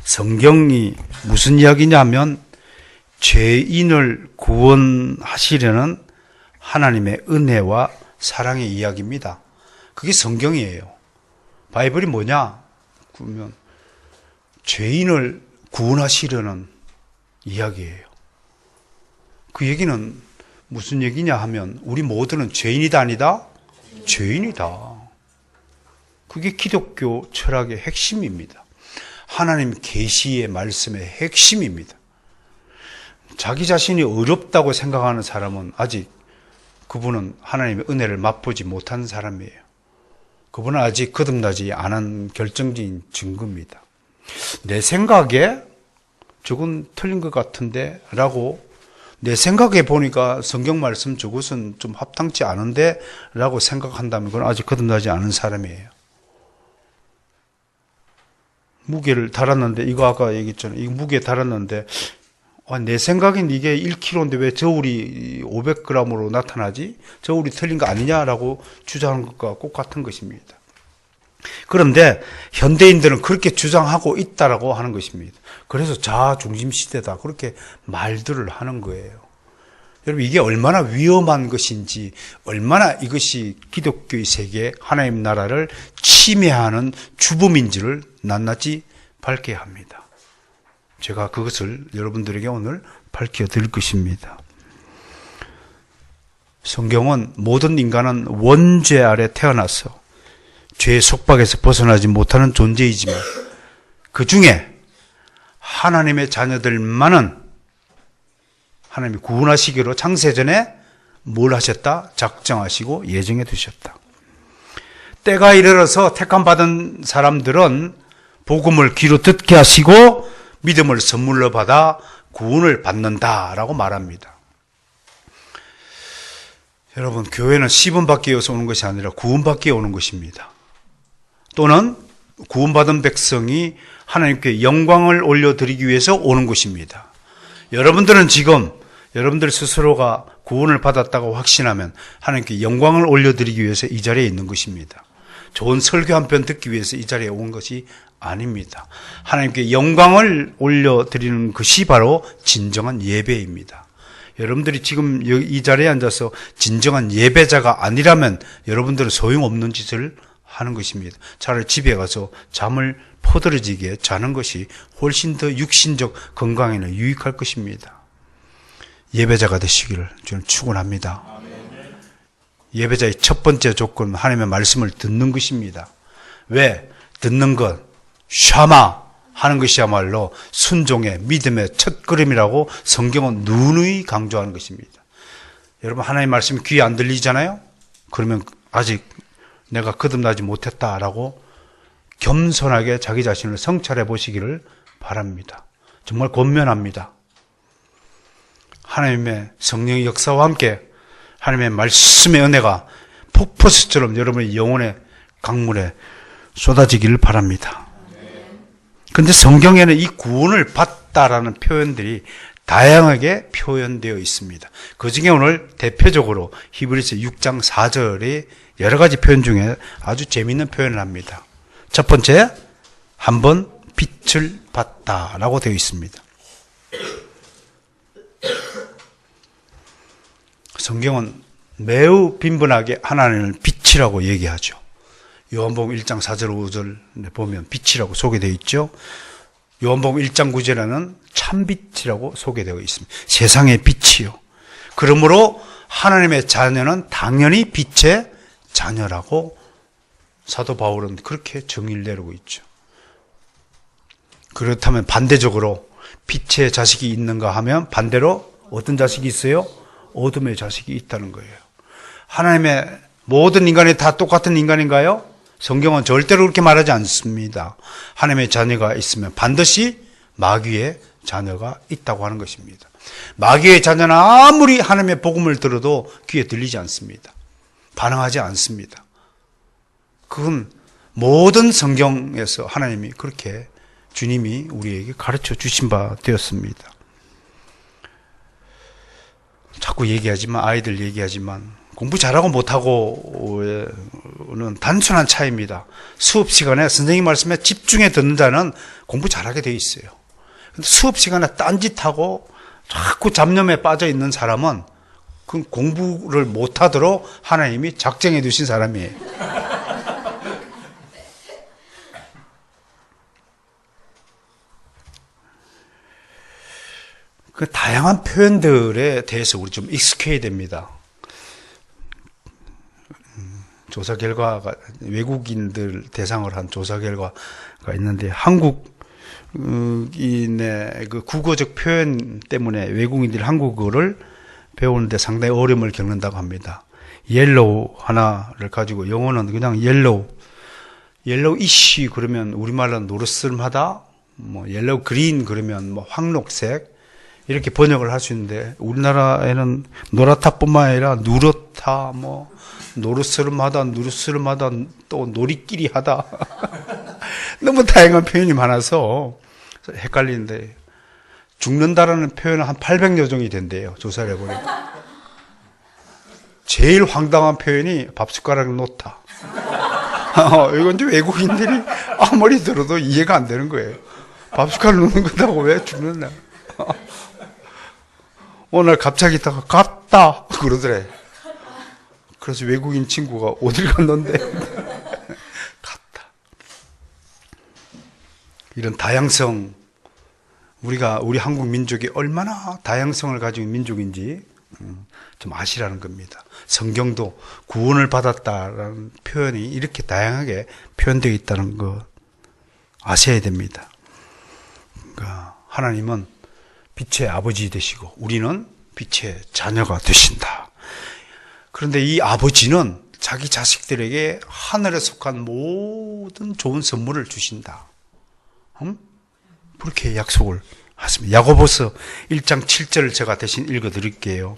성경이 무슨 이야기냐면 죄인을 구원하시려는 하나님의 은혜와 사랑의 이야기입니다. 그게 성경이에요. 바이블이 뭐냐? 그러면 죄인을 구원하시려는 이야기예요. 그 얘기는 무슨 얘기냐 하면 우리 모두는 죄인이다 아니다? 죄인이다. 그게 기독교 철학의 핵심입니다. 하나님 계시의 말씀의 핵심입니다. 자기 자신이 어렵다고 생각하는 사람은 아직 그분은 하나님의 은혜를 맛보지 못한 사람이에요. 그분은 아직 거듭나지 않은 결정적인 증거입니다. 내 생각에 저건 틀린 것 같은데 라고 내 생각에 보니까 성경 말씀 저것은 좀 합당치 않은데 라고 생각한다면 그건 아직 거듭나지 않은 사람이에요. 무게를 달았는데 이거 아까 얘기했잖아요. 이거 무게 달았는데 내 생각엔 이게 1kg인데 왜 저울이 500g으로 나타나지? 저울이 틀린 거 아니냐라고 주장하는 것과 똑같은 것입니다. 그런데 현대인들은 그렇게 주장하고 있다라고 하는 것입니다. 그래서 자아중심 시대다 그렇게 말들을 하는 거예요. 여러분 이게 얼마나 위험한 것인지 얼마나 이것이 기독교의 세계 하나님 나라를 침해하는 주범인지를 낱낱이 밝혀야 합니다. 제가 그것을 여러분들에게 오늘 밝혀드릴 것입니다. 성경은 모든 인간은 원죄 아래 태어나서 죄의 속박에서 벗어나지 못하는 존재이지만 그 중에 하나님의 자녀들만은 하나님이 구원하시기로 창세전에 뭘 하셨다? 작정하시고 예정해 두셨다. 때가 이르러서 택함받은 사람들은 복음을 귀로 듣게 하시고 믿음을 선물로 받아 구원을 받는다라고 말합니다. 여러분, 교회는 시분받기 위해서 오는 것이 아니라 구원받기 위해 오는 것입니다. 또는 구원받은 백성이 하나님께 영광을 올려드리기 위해서 오는 것입니다. 여러분들은 지금 여러분들 스스로가 구원을 받았다고 확신하면 하나님께 영광을 올려드리기 위해서 이 자리에 있는 것입니다. 좋은 설교 한 편 듣기 위해서 이 자리에 온 것이 아닙니다. 하나님께 영광을 올려드리는 것이 바로 진정한 예배입니다. 여러분들이 지금 이 자리에 앉아서 진정한 예배자가 아니라면 여러분들은 소용없는 짓을 하는 것입니다. 차라리 집에 가서 잠을 포드러지게 자는 것이 훨씬 더 육신적 건강에는 유익할 것입니다. 예배자가 되시기를 저는 축원합니다. 예배자의 첫 번째 조건은 하나님의 말씀을 듣는 것입니다. 왜? 듣는 것, 샤마 하는 것이야말로 순종의 믿음의 첫걸음이라고 성경은 누누이 강조하는 것입니다. 여러분 하나님의 말씀이 귀에 안 들리잖아요? 그러면 아직 내가 거듭나지 못했다라고 겸손하게 자기 자신을 성찰해 보시기를 바랍니다. 정말 권면합니다. 하나님의 성령의 역사와 함께 하나님의 말씀의 은혜가 폭포수처럼 여러분의 영혼의 강물에 쏟아지기를 바랍니다. 그런데 성경에는 이 구원을 받다라는 표현들이 다양하게 표현되어 있습니다. 그 중에 오늘 대표적으로 히브리서 6장 4절의 여러 가지 표현 중에 아주 재미있는 표현을 합니다. 첫 번째, 한번 빛을 봤다라고 되어 있습니다. 성경은 매우 빈번하게 하나님을 빛이라고 얘기하죠. 요한복음 1장 4절 5절에 보면 빛이라고 소개되어 있죠. 요한복음 1장 9절에는 참빛이라고 소개되어 있습니다. 세상의 빛이요. 그러므로 하나님의 자녀는 당연히 빛의 자녀라고 사도 바울은 그렇게 정의를 내리고 있죠. 그렇다면 반대적으로 빛의 자식이 있는가 하면 반대로 어떤 자식이 있어요? 어둠의 자식이 있다는 거예요. 하나님의 모든 인간이 다 똑같은 인간인가요? 성경은 절대로 그렇게 말하지 않습니다. 하나님의 자녀가 있으면 반드시 마귀의 자녀가 있다고 하는 것입니다. 마귀의 자녀는 아무리 하나님의 복음을 들어도 귀에 들리지 않습니다. 반응하지 않습니다. 그건 모든 성경에서 하나님이 그렇게 주님이 우리에게 가르쳐 주신 바 되었습니다. 자꾸 얘기하지만 아이들 얘기하지만 공부 잘하고 못하고는 단순한 차이입니다. 수업 시간에 선생님 말씀에 집중해 듣는 자는 공부 잘하게 돼 있어요. 근데 수업 시간에 딴짓하고 자꾸 잡념에 빠져 있는 사람은 그 공부를 못하도록 하나님이 작정해 두신 사람이에요. 그 다양한 표현들에 대해서 우리 좀 익숙해야 됩니다. 조사 결과가 외국인들 대상으로 한 조사 결과가 있는데 한국인의 그 국어적 표현 때문에 외국인들이 한국어를 배우는데 상당히 어려움을 겪는다고 합니다. 옐로우 하나를 가지고 영어는 그냥 옐로우 이쉬 그러면 우리말로 노르스름하다, 뭐 옐로우 그린 그러면 뭐 황록색 이렇게 번역을 할 수 있는데 우리나라에는 노랗다뿐만 아니라 누렇다, 뭐 노르스름하다, 누르스름하다, 또 놀이끼리 하다 너무 다양한 표현이 많아서 헷갈리는데 죽는다라는 표현은 한 800여 종이 된대요. 조사를 해보니까. 제일 황당한 표현이 밥숟가락을 놓다. 이건 이제 외국인들이 아무리 들어도 이해가 안 되는 거예요. 밥숟가락을 놓는 거다고 왜 죽는다. 오늘 갑자기 있다가 갔다 그러더래. 그래서 외국인 친구가 어딜 갔는데 갔다. 이런 다양성, 우리 한국 민족이 얼마나 다양성을 가지고 있는 민족인지 좀 아시라는 겁니다. 성경도 구원을 받았다라는 표현이 이렇게 다양하게 표현되어 있다는 거 아셔야 됩니다. 그러니까 하나님은 빛의 아버지 되시고 우리는 빛의 자녀가 되신다. 그런데 이 아버지는 자기 자식들에게 하늘에 속한 모든 좋은 선물을 주신다. 그렇게 약속을 하십니다. 야고보서 1장 7절을 제가 대신 읽어드릴게요.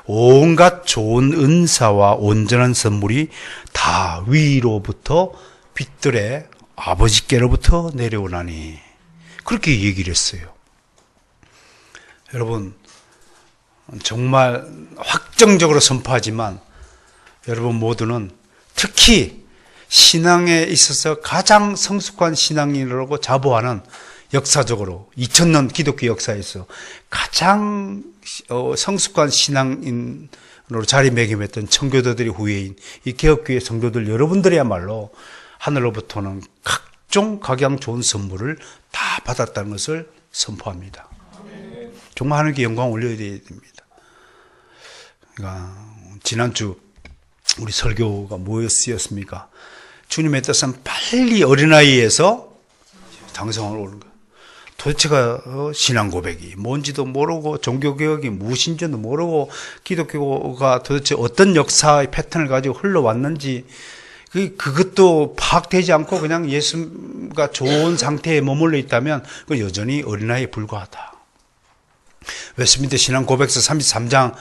온갖 좋은 은사와 온전한 선물이 다 위로부터 빛들의 아버지께로부터 내려오나니. 그렇게 얘기를 했어요. 여러분, 정말 확정적으로 선포하지만 여러분 모두는 특히 신앙에 있어서 가장 성숙한 신앙인이라고 자부하는 역사적으로 2000년 기독교 역사에서 가장 성숙한 신앙인으로 자리매김했던 청교도들의 후예인 이 개혁교회 성도들 여러분들이야말로 하늘로부터는 각종 각양 좋은 선물을 다 받았다는 것을 선포합니다. 정말 하나님께 영광 올려야 됩니다. 그러니까 지난주 우리 설교가 뭐였습니까? 주님의 뜻은 빨리 어린아이에서 장성을 오는 거예요. 도대체가 신앙 고백이 뭔지도 모르고 종교개혁이 무엇인지도 모르고 기독교가 도대체 어떤 역사의 패턴을 가지고 흘러왔는지 그것도 파악되지 않고 그냥 예수가 좋은 상태에 머물러 있다면 그 여전히 어린아이에 불과하다. 웨스트민스터 신앙 고백서 33장을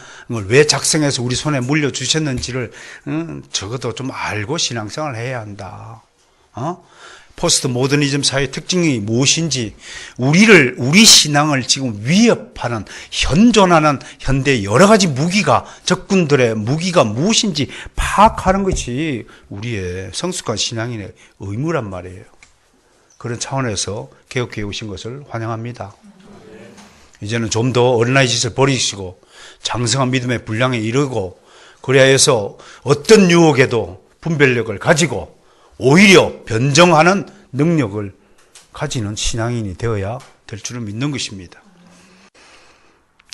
왜 작성해서 우리 손에 물려주셨는지를 적어도 좀 알고 신앙생활을 해야 한다. 포스트 모더니즘 사회의 특징이 무엇인지 우리 신앙을 지금 위협하는 현존하는 현대의 여러 가지 적군들의 무기가 무엇인지 파악하는 것이 우리의 성숙한 신앙인의 의무란 말이에요. 그런 차원에서 개혁교회에 오신 것을 환영합니다. 이제는 좀 더 어린아이 짓을 버리시고 장성한 믿음의 분량에 이르고 그래야 해서 어떤 유혹에도 분별력을 가지고 오히려 변정하는 능력을 가지는 신앙인이 되어야 될 줄을 믿는 것입니다.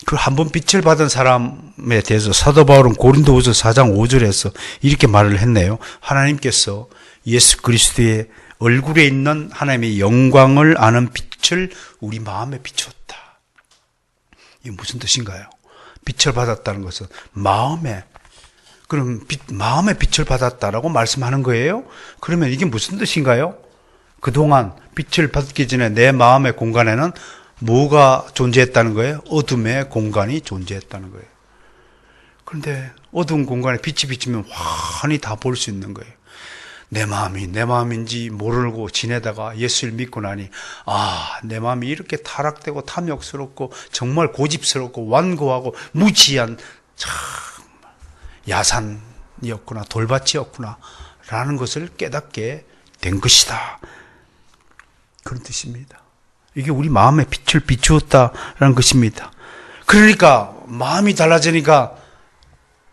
그 한 번 빛을 받은 사람에 대해서 사도 바울은 고린도후서 4장 5절에서 이렇게 말을 했네요. 하나님께서 예수 그리스도의 얼굴에 있는 하나님의 영광을 아는 빛을 우리 마음에 비추었다. 이게 무슨 뜻인가요? 빛을 받았다는 것은 마음에 빛을 받았다라고 말씀하는 거예요? 그러면 이게 무슨 뜻인가요? 그동안 빛을 받기 전에 내 마음의 공간에는 뭐가 존재했다는 거예요? 어둠의 공간이 존재했다는 거예요. 그런데 어두운 공간에 빛이 비치면 환히 다 볼 수 있는 거예요. 내 마음이 내 마음인지 모르고 지내다가 예수를 믿고 나니 내 마음이 이렇게 타락되고 탐욕스럽고 정말 고집스럽고 완고하고 무지한 정말 야산이었구나, 돌밭이었구나 라는 것을 깨닫게 된 것이다. 그런 뜻입니다. 이게 우리 마음에 빛을 비추었다라는 것입니다. 그러니까 마음이 달라지니까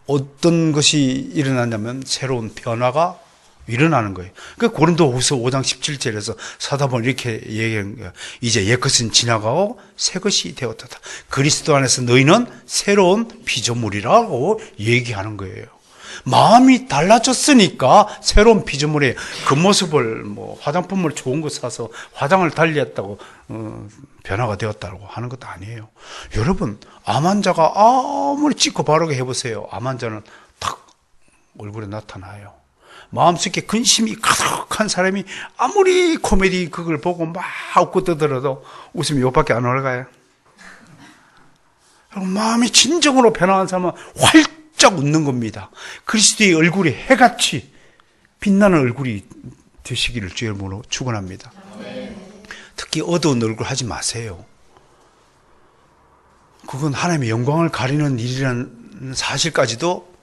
어떤 것이 일어나냐면 새로운 변화가 일어나는 거예요. 그 고린도후서 5장 17절에서 사도 바울은 이렇게 얘기하는 거예요. 이제 옛것은 지나가고 새것이 되었다. 그리스도 안에서 너희는 새로운 피조물이라고 얘기하는 거예요. 마음이 달라졌으니까 새로운 피조물이에요. 그 모습을 화장품을 좋은 거 사서 화장을 달리했다고 변화가 되었다고 하는 것도 아니에요. 여러분, 암 환자가 아무리 찍고 바르게 해보세요. 암 환자는 탁 얼굴에 나타나요. 마음속에 근심이 가득한 사람이 아무리 코미디 그걸 보고 막 웃고 떠들어도 웃음이 요밖에 안 올라가요. 마음이 진정으로 변화한 사람은 활짝 웃는 겁니다. 그리스도의 얼굴이 해같이 빛나는 얼굴이 되시기를 주의 이름으로 축원합니다. 특히 어두운 얼굴 하지 마세요. 그건 하나님의 영광을 가리는 일이라는 사실까지도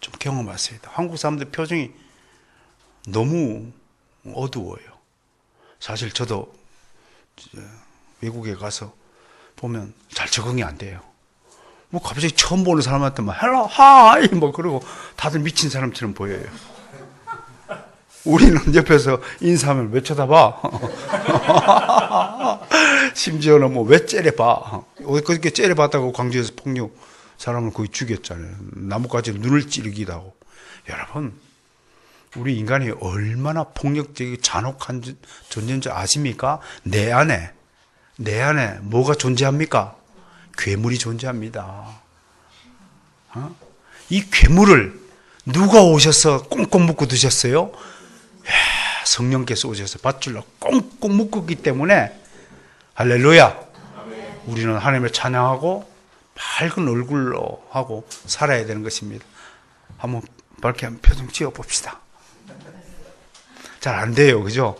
좀 경험하세요. 한국 사람들 표정이 너무 어두워요. 사실 저도 외국에 가서 보면 잘 적응이 안 돼요. 갑자기 처음 보는 사람한테 헬로 하이 그러고 다들 미친 사람처럼 보여요. 우리는 옆에서 인사하면 왜 쳐다봐? 심지어는 왜 째려봐? 그렇게 째려봤다고 광주에서 폭력 사람을 거의 죽였잖아요. 나뭇가지로 눈을 찌르기도 하고. 여러분, 우리 인간이 얼마나 폭력적이고 잔혹한 존재인 줄 아십니까? 내 안에 뭐가 존재합니까? 괴물이 존재합니다. 이 괴물을 누가 오셔서 꽁꽁 묶고 드셨어요? 성령께서 오셔서 밧줄로 꽁꽁 묶었기 때문에 할렐루야. 우리는 하나님을 찬양하고 밝은 얼굴로 하고 살아야 되는 것입니다. 한번 밝게 한번 표정 지어 봅시다. 잘 안 돼요, 그죠?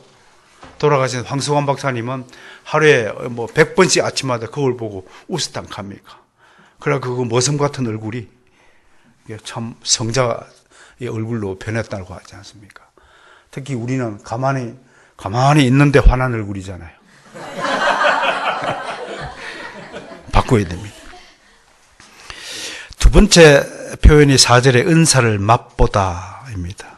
돌아가신 황승환 박사님은 하루에 100번씩 아침마다 거울 보고 웃었단 갑니까? 그래 그거 머슴 같은 얼굴이 참 성자의 얼굴로 변했다고 하지 않습니까? 특히 우리는 가만히 있는데 화난 얼굴이잖아요. 바꿔야 됩니다. 두 번째 표현이 4절에 은사를 맛보다입니다.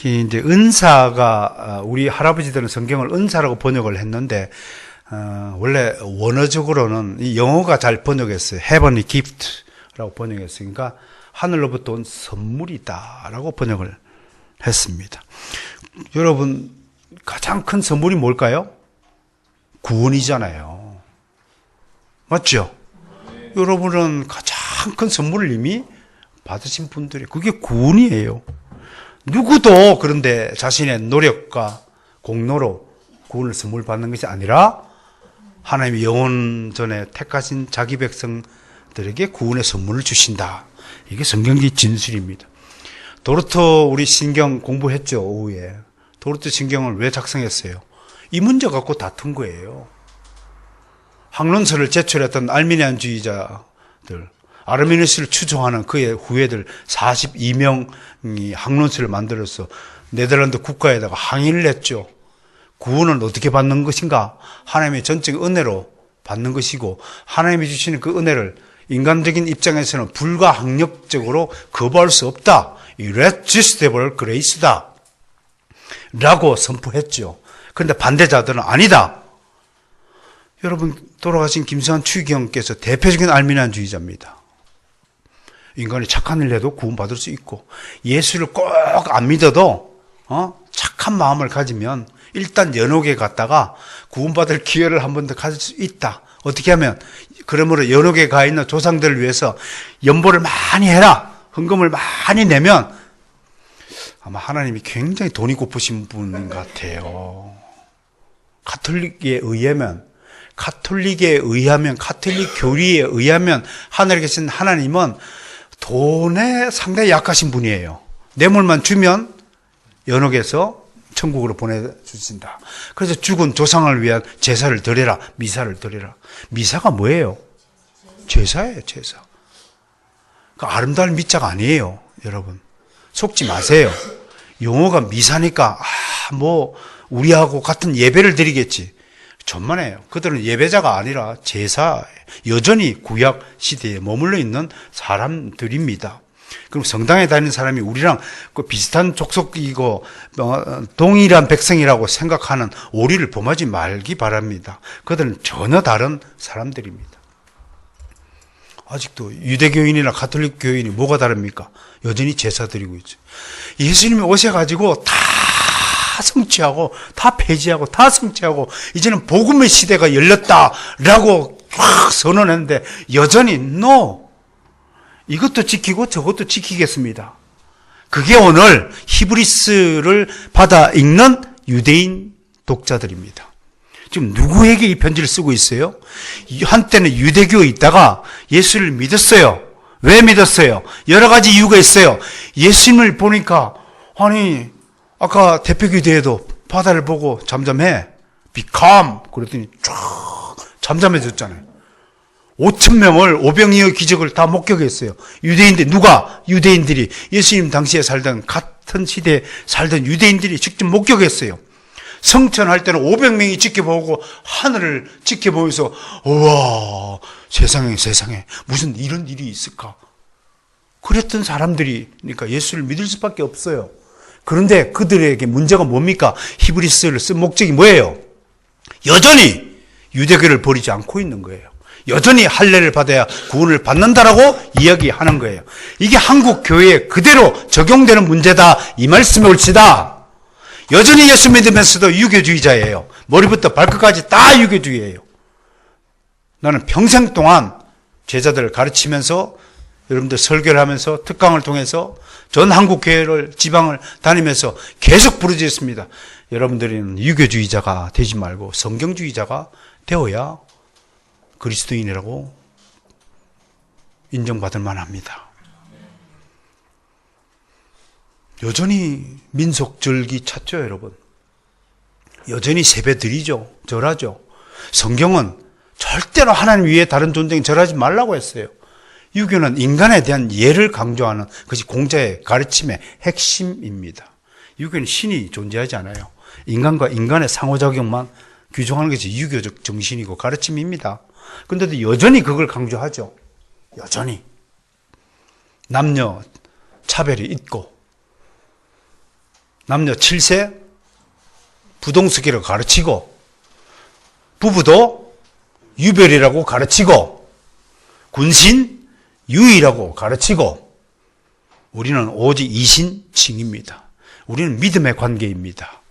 이제 은사가 우리 할아버지들은 성경을 은사라고 번역을 했는데 원래 원어적으로는 이 영어가 잘 번역했어요. Heavenly Gift라고 번역했으니까 하늘로부터 온 선물이다라고 번역을 했습니다. 여러분, 가장 큰 선물이 뭘까요? 구원이잖아요. 맞죠? 여러분은 가장 큰 선물을 이미 받으신 분들이 그게 구원이에요. 누구도 그런데 자신의 노력과 공로로 구원을 선물 받는 것이 아니라 하나님이 영원 전에 택하신 자기 백성들에게 구원의 선물을 주신다. 이게 성경의 진술입니다. 도르토 우리 신경 공부했죠, 오후에. 도르토 신경을 왜 작성했어요? 이 문제 갖고 다툰 거예요. 학론서를 제출했던 알미니안주의자들, 아르미누스를 추종하는 그의 후예들 42명이 학론서를 만들어서 네덜란드 국가에다가 항의를 했죠. 구원은 어떻게 받는 것인가? 하나님의 전적 은혜로 받는 것이고 하나님이 주시는 그 은혜를 인간적인 입장에서는 불가항력적으로 거부할 수 없다. irresistible grace다 라고 선포했죠. 그런데 반대자들은 아니다. 여러분, 돌아가신 김수환 추기경께서 대표적인 알미니안주의자입니다. 인간이 착한 일 해도 구원받을 수 있고 예수를 꼭 안 믿어도 착한 마음을 가지면 일단 연옥에 갔다가 구원받을 기회를 한 번 더 가질 수 있다. 어떻게 하면? 그러므로 연옥에 가 있는 조상들을 위해서 연보를 많이 해라. 헌금을 많이 내면 아마 하나님이 굉장히 돈이 고프신 분 같아요. 가톨릭에 의하면 가톨릭 교리에 의하면 하늘에 계신 하나님은 돈에 상당히 약하신 분이에요. 뇌물만 주면 연옥에서 천국으로 보내주신다. 그래서 죽은 조상을 위한 제사를 드려라. 미사를 드려라. 미사가 뭐예요? 제사예요, 제사. 그 아름다울 미자가 아니에요, 여러분. 속지 마세요. 용어가 미사니까 우리하고 같은 예배를 드리겠지. 천만에요. 그들은 예배자가 아니라 제사, 여전히 구약 시대에 머물러 있는 사람들입니다. 그럼 성당에 다니는 사람이 우리랑 그 비슷한 족속이고 동일한 백성이라고 생각하는 오리를 범하지 말기 바랍니다. 그들은 전혀 다른 사람들입니다. 아직도 유대교인이나 가톨릭 교인이 뭐가 다릅니까? 여전히 제사 드리고 있죠. 예수님이 오셔가지고 다 성취하고 다 폐지하고 다 성취하고 이제는 복음의 시대가 열렸다라고 쫙 선언했는데 여전히 no. 이것도 지키고 저것도 지키겠습니다. 그게 오늘 히브리스를 받아 읽는 유대인 독자들입니다. 지금 누구에게 이 편지를 쓰고 있어요? 한때는 유대교에 있다가 예수를 믿었어요. 왜 믿었어요? 여러 가지 이유가 있어요. 예수님을 보니까 아니 아까 대표기도에도 바다를 보고 잠잠해. Be calm. 그랬더니 쫙 잠잠해졌잖아요. 5,000명을 오병이어 기적을 다 목격했어요. 유대인들, 누가? 유대인들이 예수님 당시에 살던 같은 시대에 살던 유대인들이 직접 목격했어요. 성천할 때는 500명이 지켜보고 하늘을 지켜보면서 우와 세상에 무슨 이런 일이 있을까? 그랬던 사람들이 그러니까 예수를 믿을 수밖에 없어요. 그런데 그들에게 문제가 뭡니까? 히브리스를 쓴 목적이 뭐예요? 여전히 유대교를 버리지 않고 있는 거예요. 여전히 할례를 받아야 구원을 받는다라고 이야기하는 거예요. 이게 한국 교회에 그대로 적용되는 문제다 이 말씀에 옳지다. 여전히 예수 믿으면서도 유교주의자예요. 머리부터 발끝까지 다 유교주의예요. 나는 평생 동안 제자들을 가르치면서 여러분들 설교를 하면서 특강을 통해서 전 한국 교회를 지방을 다니면서 계속 부르짖습니다. 여러분들은 유교주의자가 되지 말고 성경주의자가 되어야 그리스도인이라고 인정받을 만합니다. 여전히 민속 절기 찾죠, 여러분. 여전히 세배 드리죠. 절하죠. 성경은 절대로 하나님 위에 다른 존재에 절하지 말라고 했어요. 유교는 인간에 대한 예를 강조하는 것이 공자의 가르침의 핵심입니다. 유교는 신이 존재하지 않아요. 인간과 인간의 상호작용만 규정하는 것이 유교적 정신이고 가르침입니다. 그런데도 여전히 그걸 강조하죠. 여전히. 남녀 차별이 있고 남녀 7세 부동석이라고 가르치고 부부도 유별이라고 가르치고 군신 유의라고 가르치고 우리는 오직 이신칭입니다. 우리는 믿음의 관계입니다.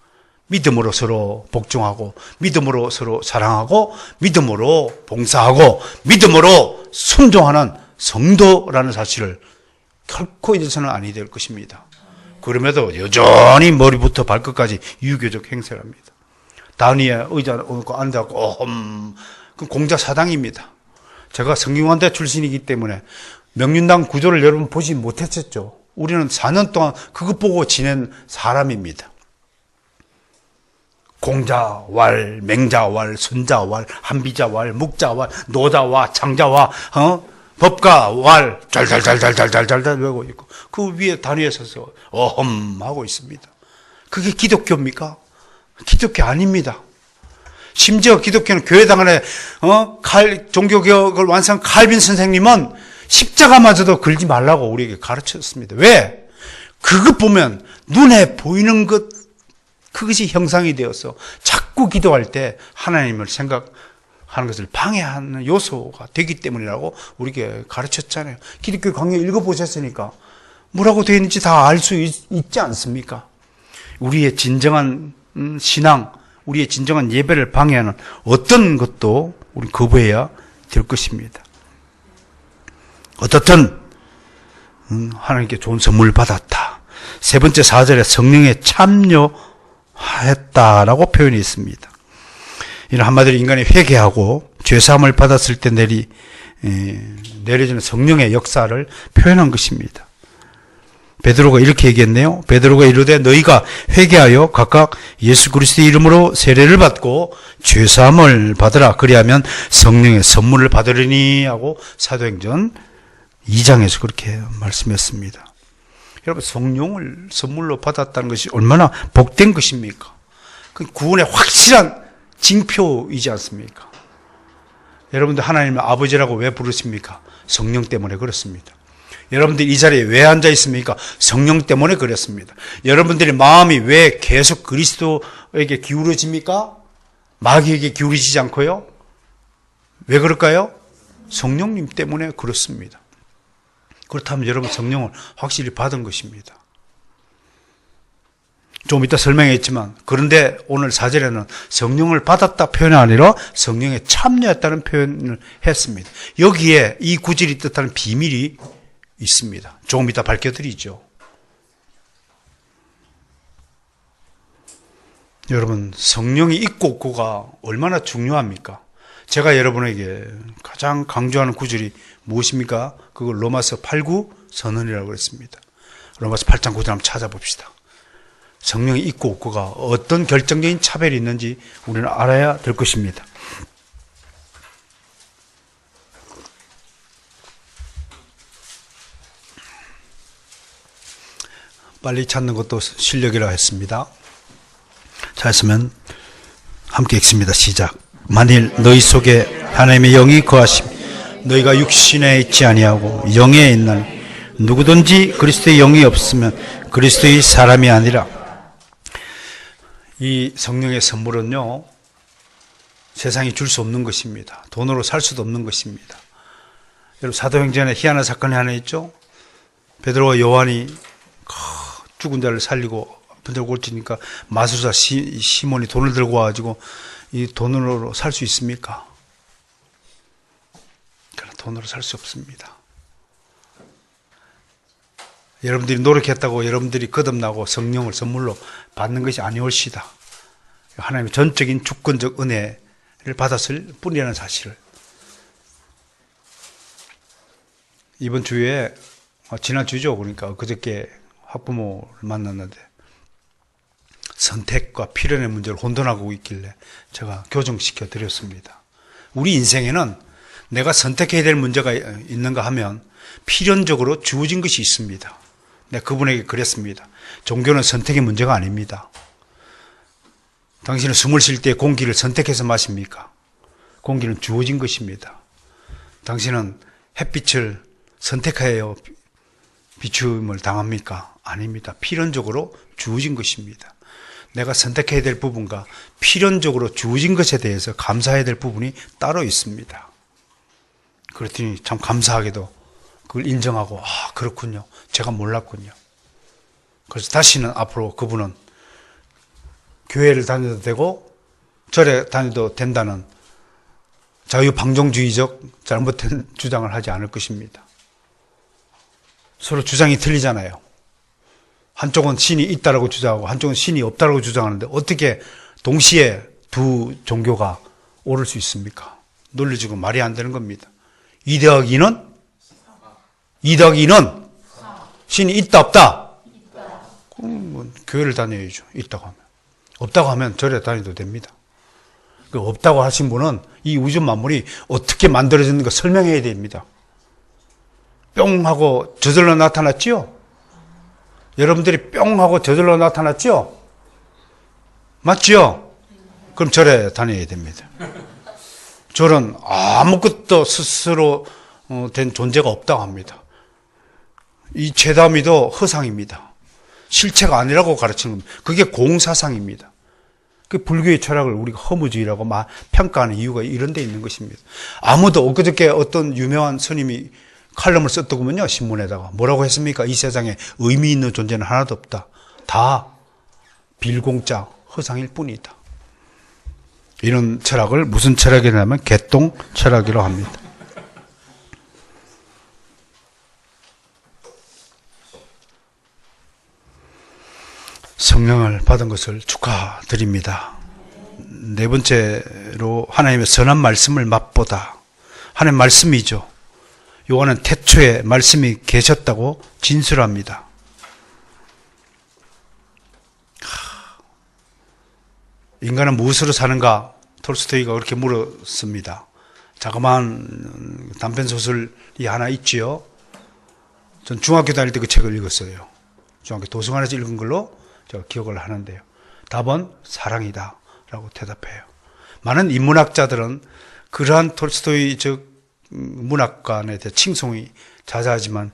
믿음으로 서로 복종하고 믿음으로 서로 사랑하고 믿음으로 봉사하고 믿음으로 순종하는 성도라는 사실을 결코 잊어서는 아니 될 것입니다. 그럼에도 여전히 머리부터 발끝까지 유교적 행세를 합니다. 단위에 의자 놓고 앉아서 그 공자 사당입니다. 제가 성균관대 출신이기 때문에 명륜당 구조를 여러분 보지 못했었죠. 우리는 4년 동안 그것 보고 지낸 사람입니다. 공자왈, 맹자왈, 선자왈, 한비자왈, 묵자왈, 노자와, 창자와, 법가왈, 잘잘잘잘잘잘잘 외우고 있고 그 위에 단위에 서서 하고 있습니다. 그게 기독교입니까? 기독교 아닙니다. 심지어 기독교는 교회당 안에 종교개혁을 완성한 칼빈 선생님은 십자가마저도 걸지 말라고 우리에게 가르쳤습니다. 왜? 그것 보면 눈에 보이는 것 그것이 형상이 되어서 자꾸 기도할 때 하나님을 생각하는 것을 방해하는 요소가 되기 때문이라고 우리에게 가르쳤잖아요. 기독교 강의 읽어보셨으니까 뭐라고 되어 있는지 다 알 수 있지 않습니까? 우리의 진정한 신앙, 우리의 진정한 예배를 방해하는 어떤 것도 우리 거부해야 될 것입니다. 어떻든 하나님께 좋은 선물을 받았다. 세 번째 4절에 성령에 참여했다라고 표현이 있습니다. 이는 한마디로 인간이 회개하고 죄사함을 받았을 때 내려지는 성령의 역사를 표현한 것입니다. 베드로가 이렇게 얘기했네요. 베드로가 이르되 너희가 회개하여 각각 예수 그리스도의 이름으로 세례를 받고 죄사함을 받으라. 그리하면 성령의 선물을 받으리니 하고 사도행전 2장에서 그렇게 말씀했습니다. 여러분, 성령을 선물로 받았다는 것이 얼마나 복된 것입니까? 그 구원의 확실한 징표이지 않습니까? 여러분들 하나님을 아버지라고 왜 부르십니까? 성령 때문에 그렇습니다. 여러분들이 이 자리에 왜 앉아 있습니까? 성령 때문에 그렇습니다. 여러분들의 마음이 왜 계속 그리스도에게 기울어집니까? 마귀에게 기울이지 않고요? 왜 그럴까요? 성령님 때문에 그렇습니다. 그렇다면 여러분 성령을 확실히 받은 것입니다. 좀 이따 설명했지만, 그런데 오늘 4절에는 성령을 받았다 표현이 아니라 성령에 참여했다는 표현을 했습니다. 여기에 이 구절이 뜻하는 비밀이 있습니다. 조금 이따 밝혀드리죠. 여러분, 성령이 있고 없고가 얼마나 중요합니까? 제가 여러분에게 가장 강조하는 구절이 무엇입니까? 그걸 로마서 8구 선언이라고 했습니다. 로마서 8장 9절 한번 찾아봅시다. 성령이 있고 없고가 어떤 결정적인 차별이 있는지 우리는 알아야 될 것입니다. 빨리 찾는 것도 실력이라 했습니다. 찾으면 함께 읽습니다. 시작. 만일 너희 속에 하나님의 영이 거하시면 너희가 육신에 있지 아니하고 영에 있나니 누구든지 그리스도의 영이 없으면 그리스도의 사람이 아니라. 이 성령의 선물은요, 세상이 줄 수 없는 것입니다. 돈으로 살 수도 없는 것입니다. 여러분, 사도행전에 희한한 사건이 하나 있죠. 베드로와 요한이 죽은 자를 살리고 분들 골치니까 마술사 시몬이 돈을 들고 와가지고 이 돈으로 살 수 있습니까? 그러나 돈으로 살 수 없습니다. 여러분들이 노력했다고 여러분들이 거듭나고 성령을 선물로 받는 것이 아니올시다. 하나님의 전적인 주권적 은혜를 받았을 뿐이라는 사실을. 이번 주에, 지난 주죠. 그러니까 그저께 학부모를 만났는데 선택과 필연의 문제를 혼돈하고 있길래 제가 교정시켜 드렸습니다. 우리 인생에는 내가 선택해야 될 문제가 있는가 하면 필연적으로 주어진 것이 있습니다. 내가 그분에게 그랬습니다. 종교는 선택의 문제가 아닙니다. 당신은 숨을 쉴 때 공기를 선택해서 마십니까? 공기는 주어진 것입니다. 당신은 햇빛을 선택하여 비춤을 당합니까? 아닙니다. 필연적으로 주어진 것입니다. 내가 선택해야 될 부분과 필연적으로 주어진 것에 대해서 감사해야 될 부분이 따로 있습니다. 그랬더니 참 감사하게도 그걸 인정하고, 아, 그렇군요. 제가 몰랐군요. 그래서 다시는 앞으로 그분은 교회를 다녀도 되고 절에 다녀도 된다는 자유방종주의적 잘못된 주장을 하지 않을 것입니다. 서로 주장이 틀리잖아요. 한쪽은 신이 있다라고 주장하고 한쪽은 신이 없다라고 주장하는데 어떻게 동시에 두 종교가 오를 수 있습니까? 논리적으로 말이 안 되는 겁니다. 2 더하기 2는? 2 더하기 2는? 신이 있다 없다? 그럼 뭐 교회를 다녀야죠. 있다고 하면. 없다고 하면 절에 다녀도 됩니다. 그 없다고 하신 분은 이 우주 만물이 어떻게 만들어졌는가 설명해야 됩니다. 뿅 하고 저절로 나타났지요? 여러분들이 뿅 하고 저절로 나타났죠? 맞죠? 그럼 절에 다녀야 됩니다. 절은 아무것도 스스로 된 존재가 없다고 합니다. 이 죄다미도 허상입니다. 실체가 아니라고 가르치는 겁니다. 그게 공사상입니다. 그 불교의 철학을 우리가 허무주의라고 평가하는 이유가 이런 데 있는 것입니다. 아무도 엊그저께 어떤 유명한 스님이 칼럼을 썼더군요. 신문에다가. 뭐라고 했습니까? 이 세상에 의미 있는 존재는 하나도 없다. 다 빌공짜 허상일 뿐이다. 이런 철학을 무슨 철학이냐면 개똥 철학이라고 합니다. 성령을 받은 것을 축하드립니다. 네 번째로 하나님의 선한 말씀을 맛보다. 하나님의 말씀이죠. 요한은 태초에 말씀이 계셨다고 진술합니다. 인간은 무엇으로 사는가? 톨스토이가 그렇게 물었습니다. 자그마한 단편소설이 하나 있지요. 전 중학교 다닐 때 그 책을 읽었어요. 중학교 도서관에서 읽은 걸로 제가 기억을 하는데요. 답은 사랑이다 라고 대답해요. 많은 인문학자들은 그러한 톨스토이적 문학관에 대해 칭송이 자자하지만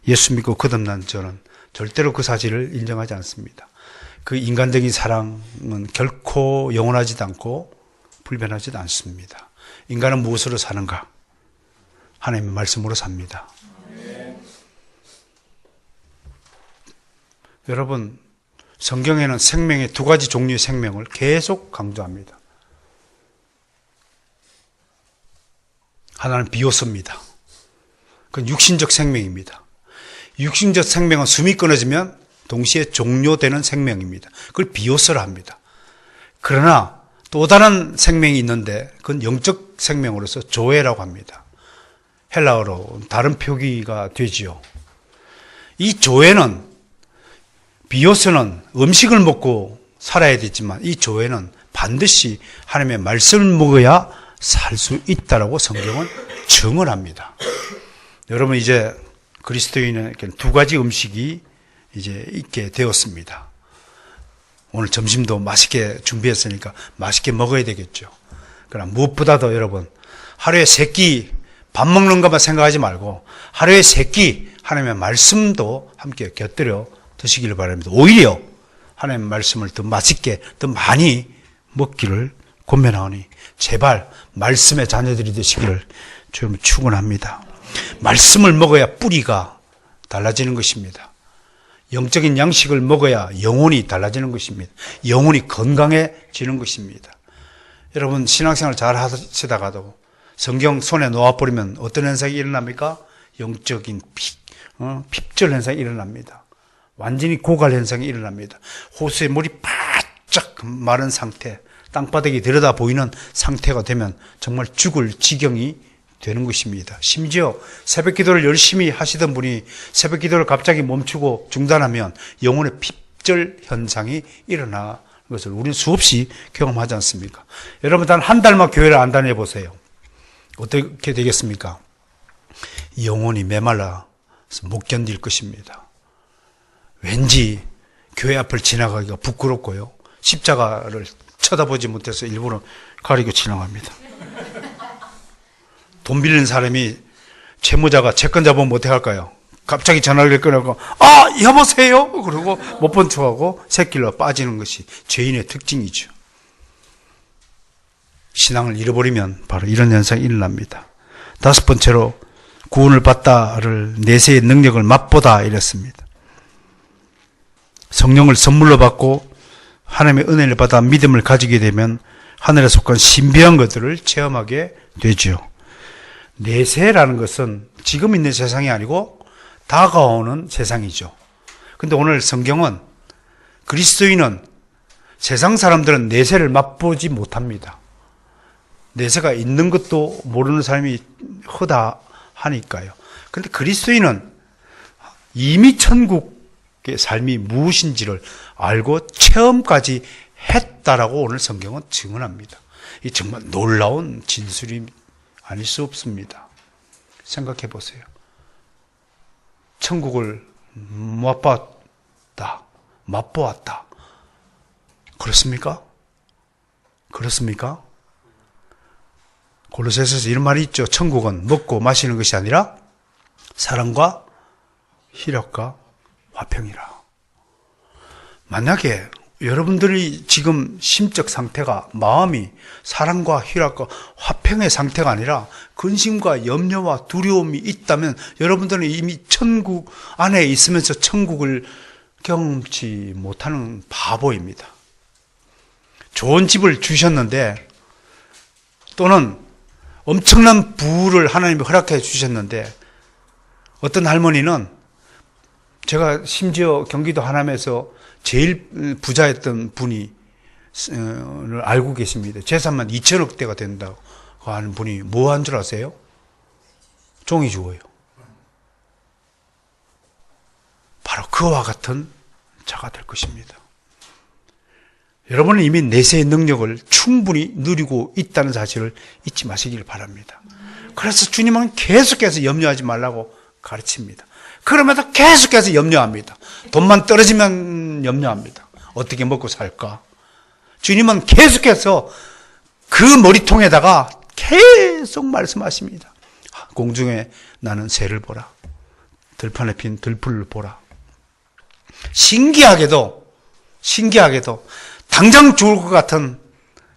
예수 믿고 거듭난 저는 절대로 그 사실을 인정하지 않습니다. 그 인간적인 사랑은 결코 영원하지도 않고 불변하지도 않습니다. 인간은 무엇으로 사는가? 하나님의 말씀으로 삽니다. 여러분, 성경에는 생명의 두 가지 종류의 생명을 계속 강조합니다. 하나는 비오스입니다. 그건 육신적 생명입니다. 육신적 생명은 숨이 끊어지면 동시에 종료되는 생명입니다. 그걸 비오스라 합니다. 그러나 또 다른 생명이 있는데 그건 영적 생명으로서 조에라고 합니다. 헬라어로 다른 표기가 되지요. 이 조에는 비오스는 음식을 먹고 살아야 되지만 이 조에는 반드시 하나님의 말씀을 먹어야 살 수 있다라고 성경은 증언합니다. 여러분 이제 그리스도인에게 두 가지 음식이 이제 있게 되었습니다. 오늘 점심도 맛있게 준비했으니까 맛있게 먹어야 되겠죠. 그러나 무엇보다도 여러분 하루에 3끼 밥 먹는 것만 생각하지 말고 하루에 3끼 하나님의 말씀도 함께 곁들여 드시기를 바랍니다. 오히려 하나님의 말씀을 더 맛있게 더 많이 먹기를 권면하오니 제발 말씀의 자녀들이 되시기를 주님 축원합니다. 말씀을 먹어야 뿌리가 달라지는 것입니다. 영적인 양식을 먹어야 영혼이 달라지는 것입니다. 영혼이 건강해지는 것입니다. 여러분 신앙생활 잘 하시다가도 성경 손에 놓아버리면 어떤 현상이 일어납니까? 영적인 핍절 현상이 일어납니다. 완전히 고갈 현상이 일어납니다. 호수의 물이 바짝 마른 상태, 땅바닥이 들여다 보이는 상태가 되면 정말 죽을 지경이 되는 것입니다. 심지어 새벽 기도를 열심히 하시던 분이 새벽 기도를 갑자기 멈추고 중단하면 영혼의 핍절 현상이 일어나는 것을 우리는 수없이 경험하지 않습니까? 여러분 단 한 달만 교회를 안 다녀 보세요. 어떻게 되겠습니까? 영혼이 메말라서 못 견딜 것입니다. 왠지 교회 앞을 지나가기가 부끄럽고요. 십자가를 쳐다보지 못해서 일부러 가리고 지나갑니다. 돈 빌린 사람이 채무자가 채권 잡으면 어떻게 할까요? 갑자기 전화를 끊어고 여보세요? 그러고 못 본 척하고 새길로 빠지는 것이 죄인의 특징이죠. 신앙을 잃어버리면 바로 이런 현상이 일어납니다. 5번째로 구원을 받다를 내세의 능력을 맛보다 이랬습니다. 성령을 선물로 받고 하나님의 은혜를 받아 믿음을 가지게 되면 하늘에 속한 신비한 것들을 체험하게 되죠. 내세라는 것은 지금 있는 세상이 아니고 다가오는 세상이죠. 근데 오늘 성경은 그리스도인은 세상 사람들은 내세를 맛보지 못합니다. 내세가 있는 것도 모르는 사람이 허다하니까요. 그런데 그리스도인은 이미 천국의 삶이 무엇인지를 알고 체험까지 했다라고 오늘 성경은 증언합니다. 이 정말 놀라운 진술이 아닐 수 없습니다. 생각해 보세요. 천국을 맛보았다. 그렇습니까? 그렇습니까? 골로새서에서 이런 말이 있죠. 천국은 먹고 마시는 것이 아니라 사랑과 희락과 화평이라. 만약에 여러분들이 지금 심적 상태가 마음이 사랑과 희락과 화평의 상태가 아니라 근심과 염려와 두려움이 있다면 여러분들은 이미 천국 안에 있으면서 천국을 경험치 못하는 바보입니다. 좋은 집을 주셨는데 또는 엄청난 부를 하나님이 허락해 주셨는데 어떤 할머니는 제가 심지어 경기도 하남에서 제일 부자였던 분이 알고 계십니다. 재산만 2천억대가 된다고 하는 분이 뭐 한 줄 아세요? 종이 주어요. 바로 그와 같은 자가 될 것입니다. 여러분은 이미 내세의 능력을 충분히 누리고 있다는 사실을 잊지 마시기를 바랍니다. 그래서 주님은 계속해서 염려하지 말라고 가르칩니다. 그러면서 계속해서 염려합니다. 돈만 떨어지면 염려합니다. 어떻게 먹고 살까? 주님은 계속해서 그 머리통에다가 계속 말씀하십니다. 공중에 나는 새를 보라. 들판에 핀 들풀을 보라. 신기하게도 당장 죽을 것 같은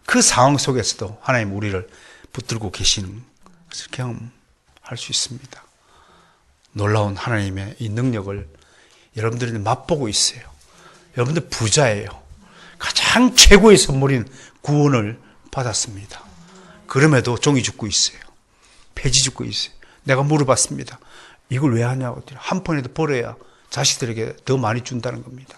그 상황 속에서도 하나님 우리를 붙들고 계시는 것을 경험할 수 있습니다. 놀라운 하나님의 이 능력을 여러분들이 맛보고 있어요. 여러분들 부자예요. 가장 최고의 선물인 구원을 받았습니다. 그럼에도 종이 죽고 있어요. 폐지 죽고 있어요. 내가 물어봤습니다. 이걸 왜 하냐고. 한 푼이라도 벌어야 자식들에게 더 많이 준다는 겁니다.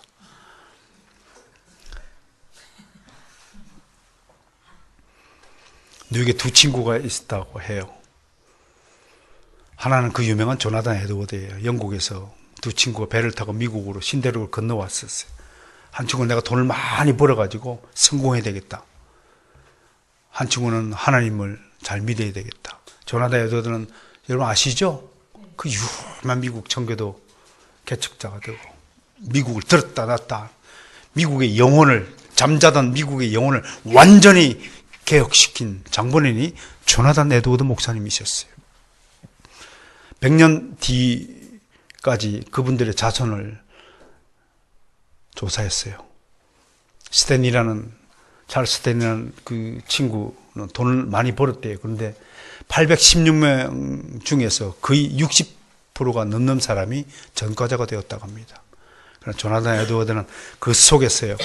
뉴욕에 두 친구가 있었다고 해요. 하나는 그 유명한 조나단 에드워드예요. 영국에서 두 친구가 배를 타고 미국으로 신대륙을 건너왔었어요. 한 친구는 내가 돈을 많이 벌어가지고 성공해야 되겠다. 한 친구는 하나님을 잘 믿어야 되겠다. 조나단 에드워드는 여러분 아시죠? 그 유명한 미국 청교도 개척자가 되고 미국을 들었다 놨다. 미국의 영혼을, 잠자던 미국의 영혼을 완전히 개혁시킨 장본인이 조나단 에드워드 목사님이셨어요. 100년 뒤까지 그분들의 자손을 조사했어요. 찰스 스탠이라는 그 친구는 돈을 많이 벌었대요. 그런데 816명 중에서 거의 60%가 넘는 사람이 전과자가 되었다고 합니다. 그러나 조나단 에드워드는 그 속에서요.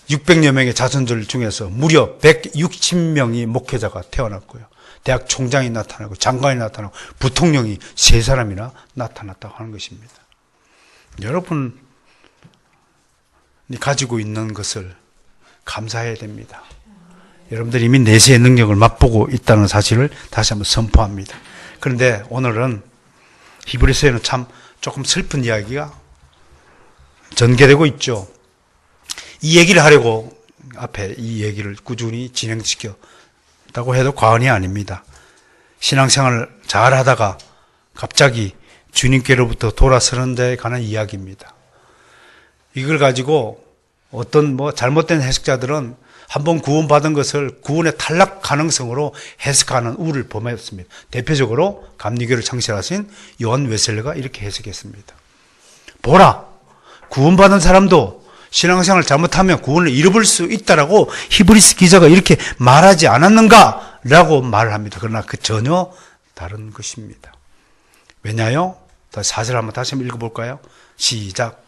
600여 명의 자손들 중에서 무려 160명이 목회자가 태어났고요. 대학 총장이 나타나고 장관이 나타나고 부통령이 3사람이나 나타났다고 하는 것입니다. 여러분이 가지고 있는 것을 감사해야 됩니다. 여러분들이 이미 내세의 능력을 맛보고 있다는 사실을 다시 한번 선포합니다. 그런데 오늘은 히브리서에는 참 조금 슬픈 이야기가 전개되고 있죠. 이 얘기를 하려고 앞에 이 얘기를 꾸준히 진행시켰다고 해도 과언이 아닙니다. 신앙생활을 잘 하다가 갑자기 주님께로부터 돌아서는 데에 관한 이야기입니다. 이걸 가지고 어떤 잘못된 해석자들은 한번 구원받은 것을 구원의 탈락 가능성으로 해석하는 우를 범했습니다. 대표적으로 감리교를 창시하신 요한 웨슬레가 이렇게 해석했습니다. 보라, 구원받은 사람도 신앙생활을 잘못하면 구원을 잃어버릴 수 있다라고 히브리서 기자가 이렇게 말하지 않았는가? 라고 말을 합니다. 그러나 그 전혀 다른 것입니다. 왜냐요? 4절 한번 다시 한번 읽어볼까요? 시작.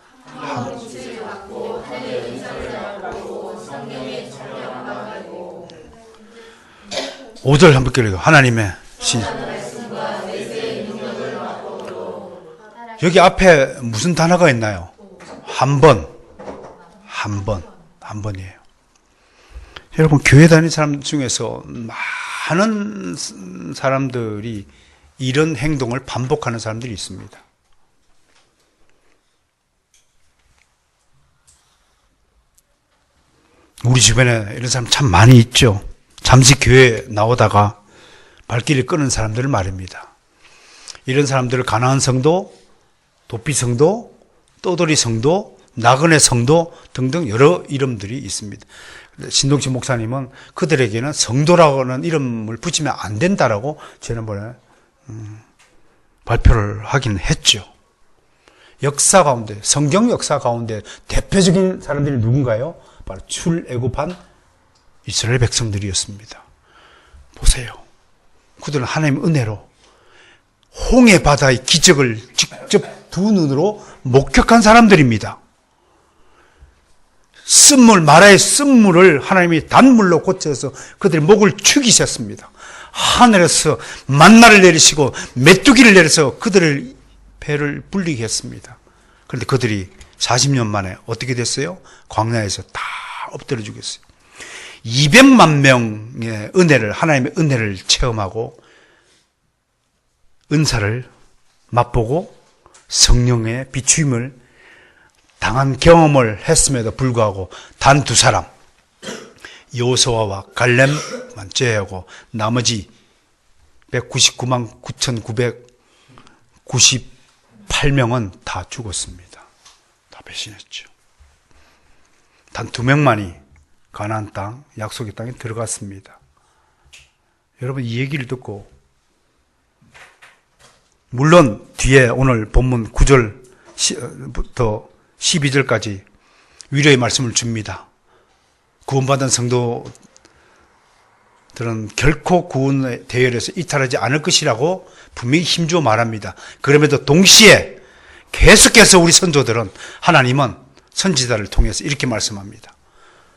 5절 한번 읽어요. 하나님의 여기 앞에 무슨 단어가 있나요? 한 번이에요. 여러분, 교회 다니는 사람 중에서 많은 사람들이 이런 행동을 반복하는 사람들이 있습니다. 우리 주변에 이런 사람 참 많이 있죠. 잠시 교회에 나오다가 발길을 끄는 사람들을 말입니다. 이런 사람들을 가나안 성도, 도피 성도, 떠돌이 성도, 나그네 성도 등등 여러 이름들이 있습니다. 신동치 목사님은 그들에게는 성도라고는 이름을 붙이면 안 된다라고 지난번에 발표를 하긴 했죠. 역사 가운데, 성경 역사 가운데 대표적인 사람들이 누군가요? 바로 출애굽한 이스라엘 백성들이었습니다. 보세요. 그들은 하나님의 은혜로 홍해 바다의 기적을 직접 두 눈으로 목격한 사람들입니다. 마라의 쓴물을 하나님이 단물로 고쳐서 그들의 목을 축이셨습니다. 하늘에서 만나를 내리시고 메뚜기를 내려서 그들의 배를 불리게 했습니다. 그런데 그들이 40년 만에 어떻게 됐어요? 광야에서 다 엎드려 죽였어요. 200만 명의 하나님의 은혜를 체험하고 은사를 맛보고 성령의 비추임을 당한 경험을 했음에도 불구하고 단 2사람, 여호수아와 갈렙만 제외하고 나머지 199만 9,999 8명은 다 죽었습니다. 다 배신했죠. 단 2명만이 가나안 땅, 약속의 땅에 들어갔습니다. 여러분, 이 얘기를 듣고 물론 뒤에 오늘 본문 9절부터 12절까지 위로의 말씀을 줍니다. 구원받은 성도들은 결코 구원의 대열에서 이탈하지 않을 것이라고 분명히 힘주어 말합니다. 그럼에도 동시에 계속해서 우리 선조들은 하나님은 선지자를 통해서 이렇게 말씀합니다.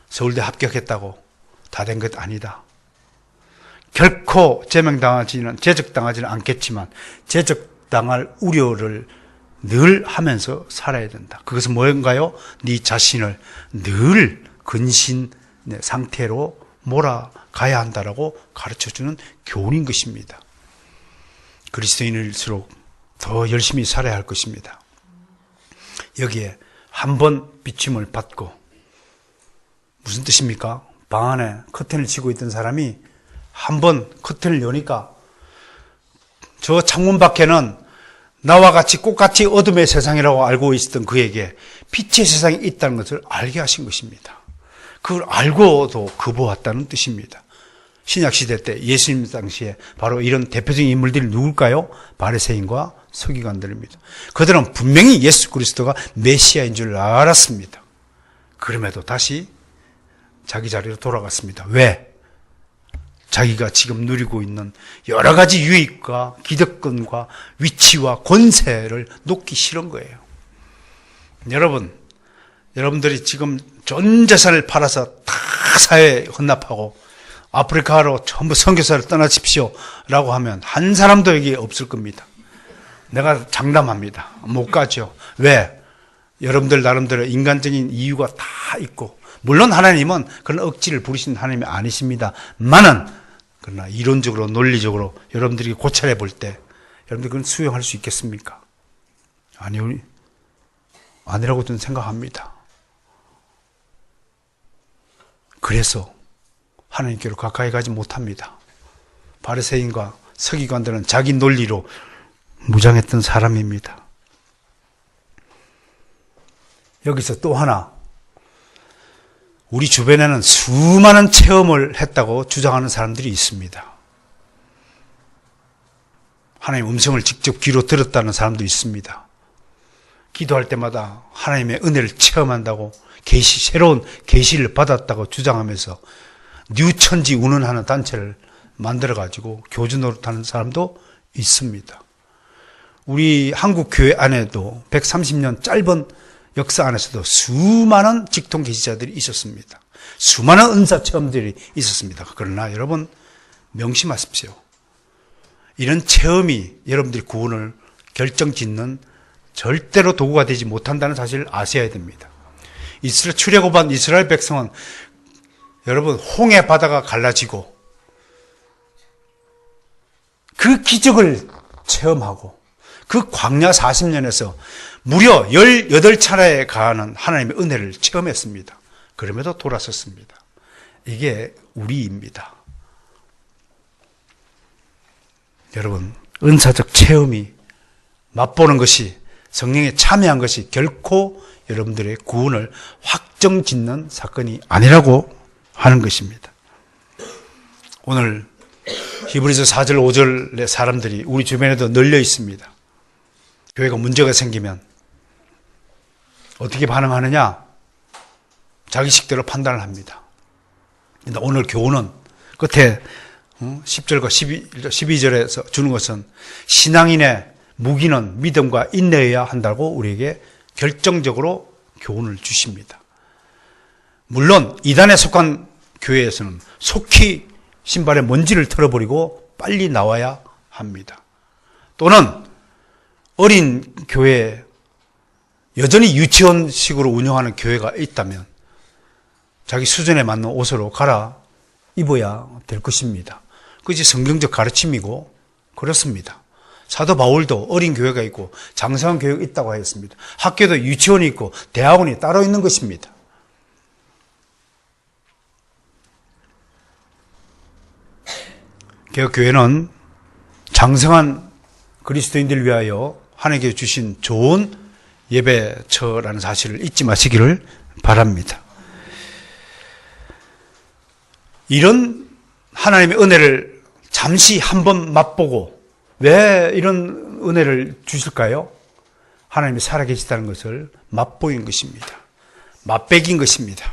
서울대 합격했다고 다 된 것 아니다. 결코 제적당하지는 않겠지만 제적당할 우려를 늘 하면서 살아야 된다. 그것은 뭔가요? 네 자신을 늘 근신 상태로 몰아가야 한다라고 가르쳐주는 교훈인 것입니다. 그리스도인일수록 더 열심히 살아야 할 것입니다. 여기에 한 번 비침을 받고, 무슨 뜻입니까? 방 안에 커튼을 치고 있던 사람이 한 번 커튼을 여니까 저 창문 밖에는 나와 같이 꽃같이 어둠의 세상이라고 알고 있었던 그에게 빛의 세상이 있다는 것을 알게 하신 것입니다. 그걸 알고도 거부했다는 뜻입니다. 신약시대 때 예수님 당시에 바로 이런 대표적인 인물들이 누굴까요? 바리새인과 서기관들입니다. 그들은 분명히 예수 그리스도가 메시아인 줄 알았습니다. 그럼에도 다시 자기 자리로 돌아갔습니다. 왜? 자기가 지금 누리고 있는 여러 가지 유익과 기득권과 위치와 권세를 놓기 싫은 거예요. 여러분들이 지금 전 재산을 팔아서 다 사회에 헌납하고 아프리카로 전부 선교사를 떠나십시오 라고 하면 한 사람도 여기 없을 겁니다. 내가 장담합니다. 못 가죠. 왜? 여러분들 나름대로 인간적인 이유가 다 있고, 물론 하나님은 그런 억지를 부리시는 하나님이 아니십니다만은, 그러나 이론적으로 논리적으로 여러분들이 고찰해 볼 때 여러분들 그건 수용할 수 있겠습니까? 아니라고 저는 생각합니다. 그래서 하나님께로 가까이 가지 못합니다. 바리새인과 서기관들은 자기 논리로 무장했던 사람입니다. 여기서 또 하나, 우리 주변에는 수많은 체험을 했다고 주장하는 사람들이 있습니다. 하나님의 음성을 직접 귀로 들었다는 사람도 있습니다. 기도할 때마다 하나님의 은혜를 체험한다고 새로운 계시를 받았다고 주장하면서 뉴천지 운운하는 단체를 만들어가지고 교주 노릇하는 사람도 있습니다. 우리 한국 교회 안에도 130년 짧은 역사 안에서도 수많은 직통 계시자들이 있었습니다. 수많은 은사 체험들이 있었습니다. 그러나 여러분 명심하십시오. 이런 체험이 여러분들의 구원을 결정짓는 절대로 도구가 되지 못한다는 사실을 아셔야 됩니다. 출애굽한 이스라엘 백성은 여러분 홍해 바다가 갈라지고 그 기적을 체험하고 그 광야 40년에서 무려 18차례에 가하는 하나님의 은혜를 체험했습니다. 그럼에도 돌아섰습니다. 이게 우리입니다. 여러분, 은사적 체험이 맛보는 것이, 성령에 참여한 것이 결코 여러분들의 구원을 확정짓는 사건이 아니라고 하는 것입니다. 오늘 히브리서 4절 5절의 사람들이 우리 주변에도 널려 있습니다. 교회가 문제가 생기면 어떻게 반응하느냐? 자기식대로 판단을 합니다. 근데 오늘 교훈은 끝에 10절과 12절에서 주는 것은 신앙인의 무기는 믿음과 인내여야 한다고 우리에게 결정적으로 교훈을 주십니다. 물론 이단에 속한 교회에서는 속히 신발에 먼지를 털어버리고 빨리 나와야 합니다. 또는 어린 교회, 여전히 유치원식으로 운영하는 교회가 있다면 자기 수준에 맞는 옷으로 갈아 입어야 될 것입니다. 그것이 성경적 가르침이고 그렇습니다. 사도 바울도 어린 교회가 있고 장성한 교회가 있다고 하였습니다. 학교도 유치원이 있고 대학원이 따로 있는 것입니다. 개혁교회는 장성한 그리스도인들을 위하여 하나님께 주신 좋은 예배처라는 사실을 잊지 마시기를 바랍니다. 이런 하나님의 은혜를 잠시 한번 맛보고 왜 이런 은혜를 주실까요? 하나님이 살아계시다는 것을 맛보인 것입니다. 맛배긴 것입니다.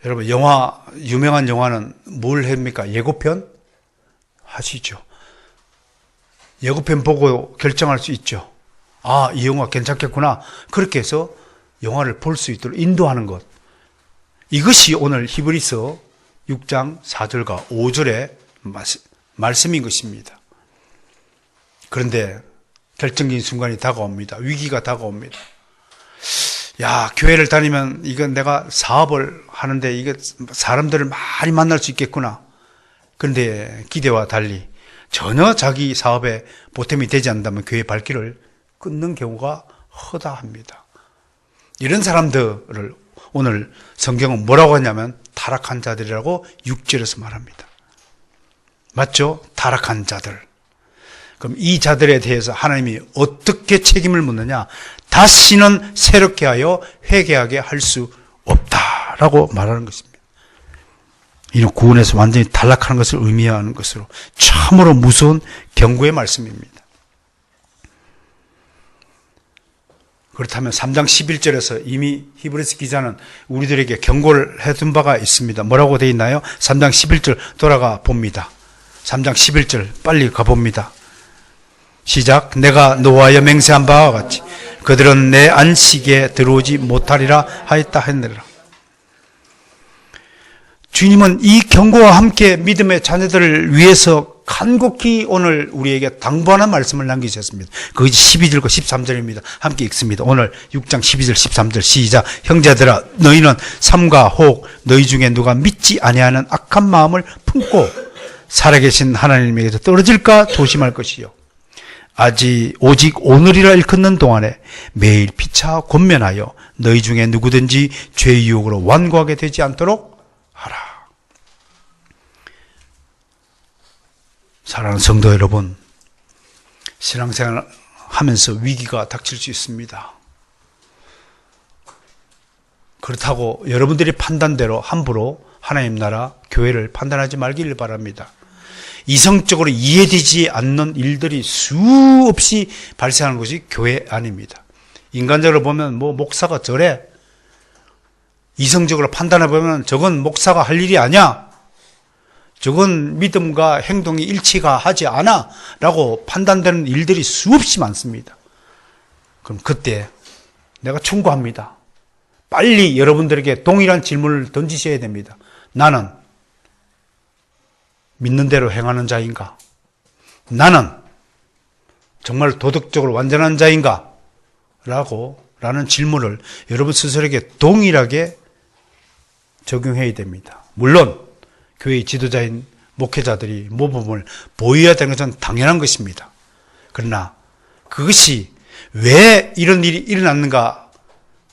여러분, 유명한 영화는 뭘 합니까? 예고편? 하시죠. 예고편 보고 결정할 수 있죠. 아, 이 영화 괜찮겠구나. 그렇게 해서 영화를 볼 수 있도록 인도하는 것. 이것이 오늘 히브리서 6장 4절과 5절의 말씀인 것입니다. 그런데 결정적인 순간이 다가옵니다. 위기가 다가옵니다. 야, 교회를 다니면 이건 내가 사업을 하는데 이게 사람들을 많이 만날 수 있겠구나. 그런데 기대와 달리 전혀 자기 사업에 보탬이 되지 않는다면 교회 발길을 끊는 경우가 허다합니다. 이런 사람들을 오늘 성경은 뭐라고 하냐면 타락한 자들이라고 6절에서 말합니다. 맞죠? 타락한 자들. 그럼 이 자들에 대해서 하나님이 어떻게 책임을 묻느냐? 다시는 새롭게 하여 회개하게 할 수 없다라고 말하는 것입니다. 이는 구원에서 완전히 탈락하는 것을 의미하는 것으로 참으로 무서운 경고의 말씀입니다. 그렇다면 3장 11절에서 이미 히브리서 기자는 우리들에게 경고를 해둔 바가 있습니다. 뭐라고 되어 있나요? 3장 11절 돌아가 봅니다. 3장 11절 빨리 가봅니다. 시작. 내가 노아하여 맹세한 바와 같이 그들은 내 안식에 들어오지 못하리라 하였다 했느라. 주님은 이 경고와 함께 믿음의 자녀들을 위해서 간곡히 오늘 우리에게 당부하는 말씀을 남기셨습니다. 그것이 12절과 13절입니다. 함께 읽습니다. 오늘 6장 12절 13절 시작. 형제들아 너희는 삼가 혹 너희 중에 누가 믿지 아니하는 악한 마음을 품고 살아계신 하나님에게서 떨어질까 조심할 것이요. 오직 오늘이라 일컫는 동안에 매일 피차 권면하여 너희 중에 누구든지 죄의 유혹으로 완고하게 되지 않도록 하라. 사랑하는 성도 여러분, 신앙생활 하면서 위기가 닥칠 수 있습니다. 그렇다고 여러분들이 판단대로 함부로 하나님 나라, 교회를 판단하지 말기를 바랍니다. 이성적으로 이해되지 않는 일들이 수없이 발생하는 것이 교회 아닙니다. 인간적으로 보면 목사가 저래. 이성적으로 판단해 보면 저건 목사가 할 일이 아니야. 저건 믿음과 행동이 일치가 하지 않아. 라고 판단되는 일들이 수없이 많습니다. 그럼 그때 내가 충고합니다. 빨리 여러분들에게 동일한 질문을 던지셔야 됩니다. 나는 믿는 대로 행하는 자인가? 나는 정말 도덕적으로 완전한 자인가? 라는 질문을 여러분 스스로에게 동일하게 적용해야 됩니다. 물론 교회의 지도자인 목회자들이 모범을 보여야 되는 것은 당연한 것입니다. 그러나 그것이 왜 이런 일이 일어났는가,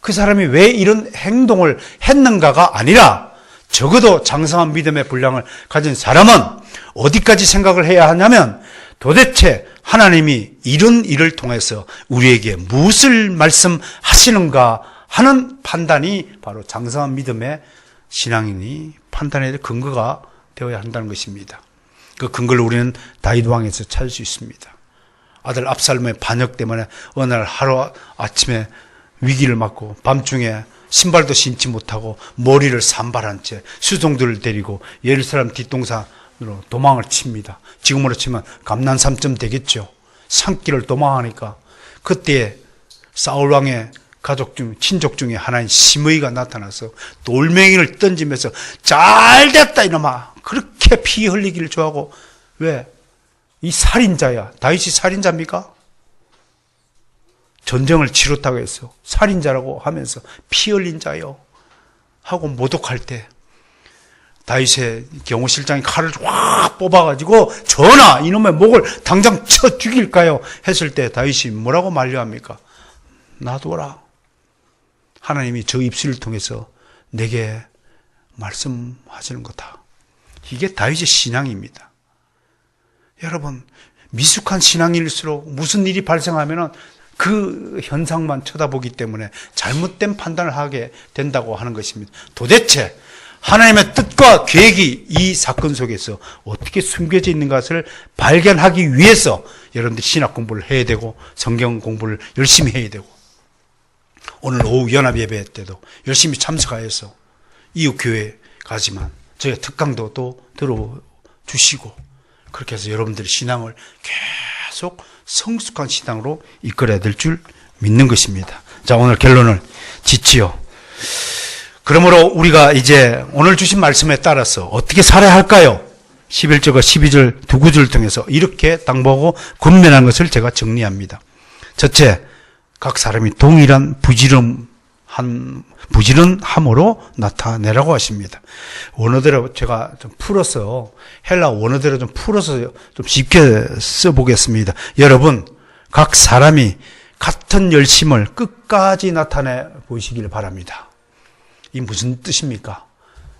그 사람이 왜 이런 행동을 했는가가 아니라 적어도 장성한 믿음의 분량을 가진 사람은 어디까지 생각을 해야 하냐면 도대체 하나님이 이런 일을 통해서 우리에게 무엇을 말씀하시는가 하는 판단이 바로 장성한 믿음의 신앙인이 판단해야 될 근거가 되어야 한다는 것입니다. 그 근거를 우리는 다윗 왕에서 찾을 수 있습니다. 아들 압살롬의 반역 때문에 어느 날 하루 아침에 위기를 맞고 밤중에 신발도 신지 못하고 머리를 산발한 채 수종들을 데리고 예루살렘 뒷동산으로 도망을 칩니다. 지금으로 치면 감난삼점 되겠죠. 산길을 도망하니까 그때 사울 왕의 가족 중 친족 중에 하나인 시므이가 나타나서 돌멩이를 던지면서 잘됐다 이놈아, 그렇게 피 흘리기를 좋아하고. 왜? 이 살인자야. 다윗이 살인자입니까? 전쟁을 치렀다고 해서 살인자라고 하면서 피 흘린 자요 하고 모독할 때 다윗의 경호실장이 칼을 확 뽑아가지고 전하 이놈의 목을 당장 쳐 죽일까요? 했을 때 다윗이 뭐라고 만류합니까? 놔둬라. 하나님이 저 입술을 통해서 내게 말씀하시는 거다. 이게 다윗의 신앙입니다. 여러분, 미숙한 신앙일수록 무슨 일이 발생하면은 그 현상만 쳐다보기 때문에 잘못된 판단을 하게 된다고 하는 것입니다. 도대체 하나님의 뜻과 계획이 이 사건 속에서 어떻게 숨겨져 있는 것을 발견하기 위해서 여러분들이 신학 공부를 해야 되고 성경 공부를 열심히 해야 되고 오늘 오후 연합예배 때도 열심히 참석하여서 이웃교회 가지만 저희 특강도 또 들어주시고 그렇게 해서 여러분들의 신앙을 계속 성숙한 신앙으로 이끌어야 될 줄 믿는 것입니다. 자, 오늘 결론을 짓지요. 그러므로 우리가 이제 오늘 주신 말씀에 따라서 어떻게 살아야 할까요? 11절과 12절 두 구절을 통해서 이렇게 당부하고 권면한 것을 제가 정리합니다. 첫째, 각 사람이 동일한 부지런함으로 나타내라고 하십니다. 원어대로 제가 좀 풀어서 헬라 원어대로 좀 풀어서 좀 쉽게 써보겠습니다. 여러분, 각 사람이 같은 열심을 끝까지 나타내 보시기를 바랍니다. 이 무슨 뜻입니까?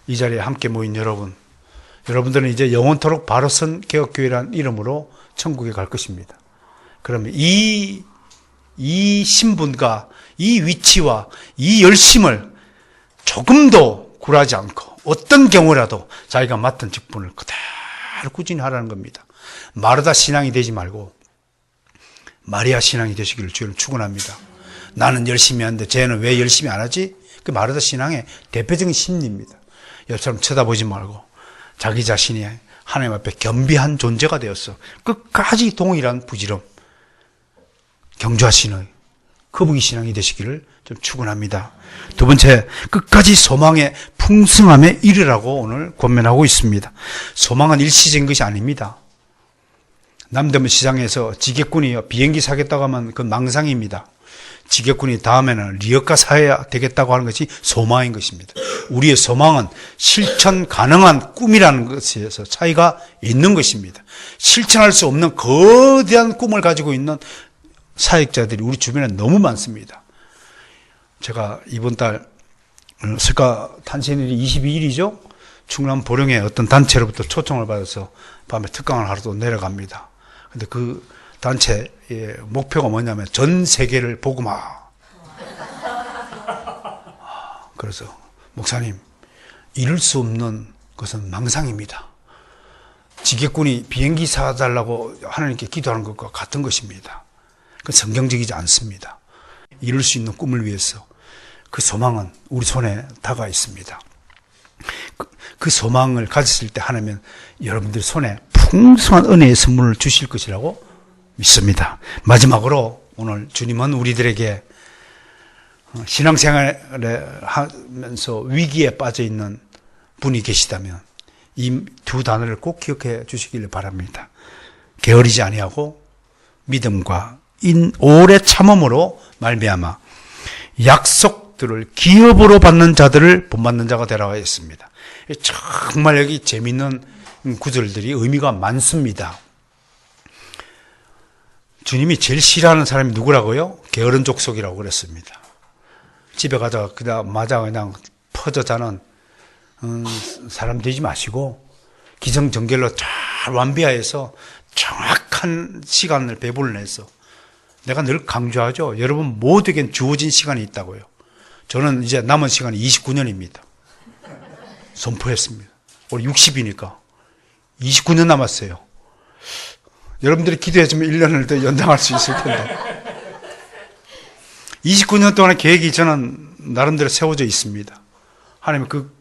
이 자리에 함께 모인 여러분들은 이제 영원토록 바로선 개혁교회라는 이름으로 천국에 갈 것입니다. 그러면 이 신분과 이 위치와 이 열심을 조금도 굴하지 않고 어떤 경우라도 자기가 맡은 직분을 그대로 꾸준히 하라는 겁니다. 마르다 신앙이 되지 말고 마리아 신앙이 되시기를 주님 축원합니다. 나는 열심히 하는데 쟤는 왜 열심히 안 하지? 그 마르다 신앙의 대표적인 심리입니다. 여처럼 쳐다보지 말고 자기 자신이 하나님 앞에 겸비한 존재가 되어서 끝까지 동일한 부지런 경주하시는 거북이 신앙이 되시기를 좀 축원합니다. 두 번째, 끝까지 소망의 풍성함에 이르라고 오늘 권면하고 있습니다. 소망은 일시적인 것이 아닙니다. 남대문 시장에서 지게꾼이 비행기 사겠다고 하면 그건 망상입니다. 지게꾼이 다음에는 리어카 사야 되겠다고 하는 것이 소망인 것입니다. 우리의 소망은 실천 가능한 꿈이라는 것에서 차이가 있는 것입니다. 실천할 수 없는 거대한 꿈을 가지고 있는 사역자들이 우리 주변에 너무 많습니다. 제가 이번 달 석가 탄신일이 22일이죠. 충남 보령의 어떤 단체로부터 초청을 받아서 밤에 특강을 하러 또 내려갑니다. 근데 그 단체의 목표가 뭐냐면 전 세계를 복음화. 그래서 목사님, 이룰 수 없는 것은 망상입니다. 지게꾼이 비행기 사달라고 하나님께 기도하는 것과 같은 것입니다. 그 성경적이지 않습니다. 이룰 수 있는 꿈을 위해서 그 소망은 우리 손에 다가 있습니다. 그 소망을 가졌을 때 하나님은 여러분들 손에 풍성한 은혜의 선물을 주실 것이라고 믿습니다. 마지막으로 오늘 주님은 우리들에게 신앙생활을 하면서 위기에 빠져 있는 분이 계시다면 이 두 단어를 꼭 기억해 주시기를 바랍니다. 게으르지 아니하고 믿음과 오래 참음으로 말미암아 약속들을 기업으로 받는 자들을 본받는 자가 되라고 했습니다. 정말 여기 재미있는 구절들이 의미가 많습니다. 주님이 제일 싫어하는 사람이 누구라고요? 게으른 족속이라고 그랬습니다. 집에 가다가 그냥 퍼져 자는 사람 되지 마시고 기성정결로 잘 완비하여서 정확한 시간을 배분을 해서 내가 늘 강조하죠. 여러분 모두에겐 주어진 시간이 있다고요. 저는 이제 남은 시간이 29년입니다. 선포했습니다. 올해 60이니까 29년 남았어요. 여러분들이 기도해주면 1년을 더 연장할 수 있을 텐데 29년 동안의 계획이 저는 나름대로 세워져 있습니다. 하나님의 그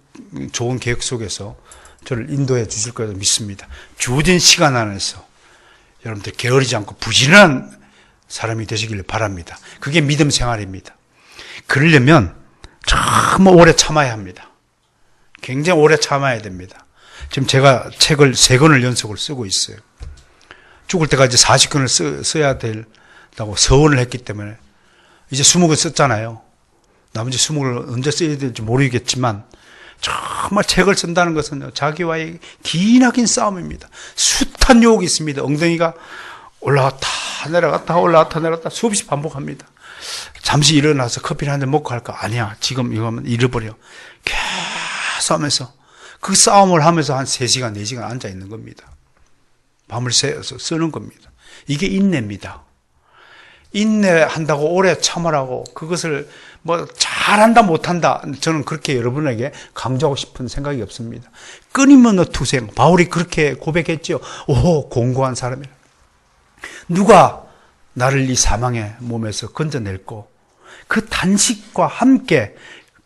좋은 계획 속에서 저를 인도해 주실 거라고 믿습니다. 주어진 시간 안에서 여러분들 게으르지 않고 부지런한 사람이 되시길 바랍니다. 그게 믿음 생활입니다. 그러려면 정말 오래 참아야 합니다. 굉장히 오래 참아야 됩니다. 지금 제가 책을 3권을 연속으로 쓰고 있어요. 죽을 때까지 40권을 써야 된다고 서원을 했기 때문에 이제 20권 썼잖아요. 나머지 20권을 언제 써야 될지 모르겠지만 정말 책을 쓴다는 것은 자기와의 기나긴 싸움입니다. 숱한 유혹이 있습니다. 엉덩이가 올라갔다 내려갔다 올라갔다 내려갔다 수없이 반복합니다. 잠시 일어나서 커피를 한 잔 먹고 할까? 아니야. 지금 이거면 잃어버려. 계속 하면서 그 싸움을 하면서 한 3시간 4시간 앉아 있는 겁니다. 밤을 새서 쓰는 겁니다. 이게 인내입니다. 인내한다고 오래 참으라고 그것을 뭐 잘한다 못한다 저는 그렇게 여러분에게 강조하고 싶은 생각이 없습니다. 끊임없는 투쟁. 바울이 그렇게 고백했죠. 오, 공고한 사람이라. 누가 나를 이 사망의 몸에서 건져낼고 그 단식과 함께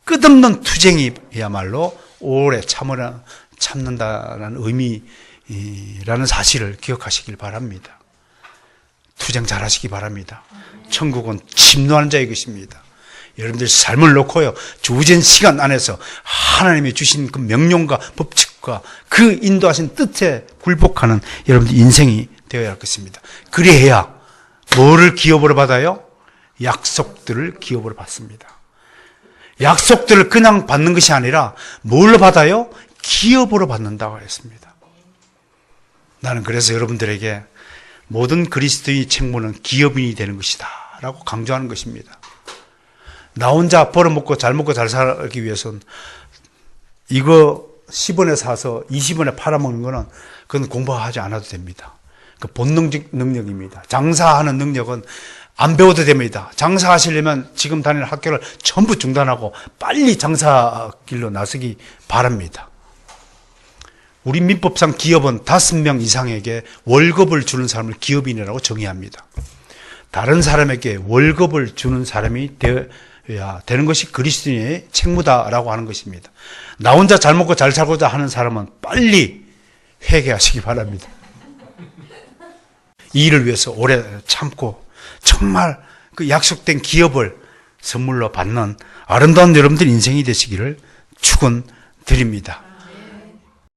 끝없는 투쟁이야말로 오래 참는다는 의미라는 사실을 기억하시길 바랍니다. 투쟁 잘하시기 바랍니다. 천국은 침노하는 자의 것입니다. 여러분들 삶을 놓고요, 주어진 시간 안에서 하나님이 주신 그 명령과 법칙과 그 인도하신 뜻에 굴복하는 여러분들 인생이 되어야 할 것입니다. 그래야 뭐를 기업으로 받아요? 약속들을 기업으로 받습니다. 약속들을 그냥 받는 것이 아니라 뭘로 받아요? 기업으로 받는다고 했습니다. 나는 그래서 여러분들에게 모든 그리스도의 책무는 기업인이 되는 것이다 라고 강조하는 것입니다. 나 혼자 벌어먹고 잘 먹고 잘 살기 위해서는 이거 10원에 사서 20원에 팔아먹는 거는 그건 공부하지 않아도 됩니다. 그 본능적 능력입니다. 장사하는 능력은 안 배워도 됩니다. 장사하시려면 지금 다니는 학교를 전부 중단하고 빨리 장사 길로 나서기 바랍니다. 우리 민법상 기업은 5명 이상에게 월급을 주는 사람을 기업인이라고 정의합니다. 다른 사람에게 월급을 주는 사람이 되어야 되는 것이 그리스도인의 책무다라고 하는 것입니다. 나 혼자 잘 먹고 잘 살고자 하는 사람은 빨리 회개하시기 바랍니다. 이 일을 위해서 오래 참고 정말 그 약속된 기업을 선물로 받는 아름다운 여러분들 인생이 되시기를 축원드립니다.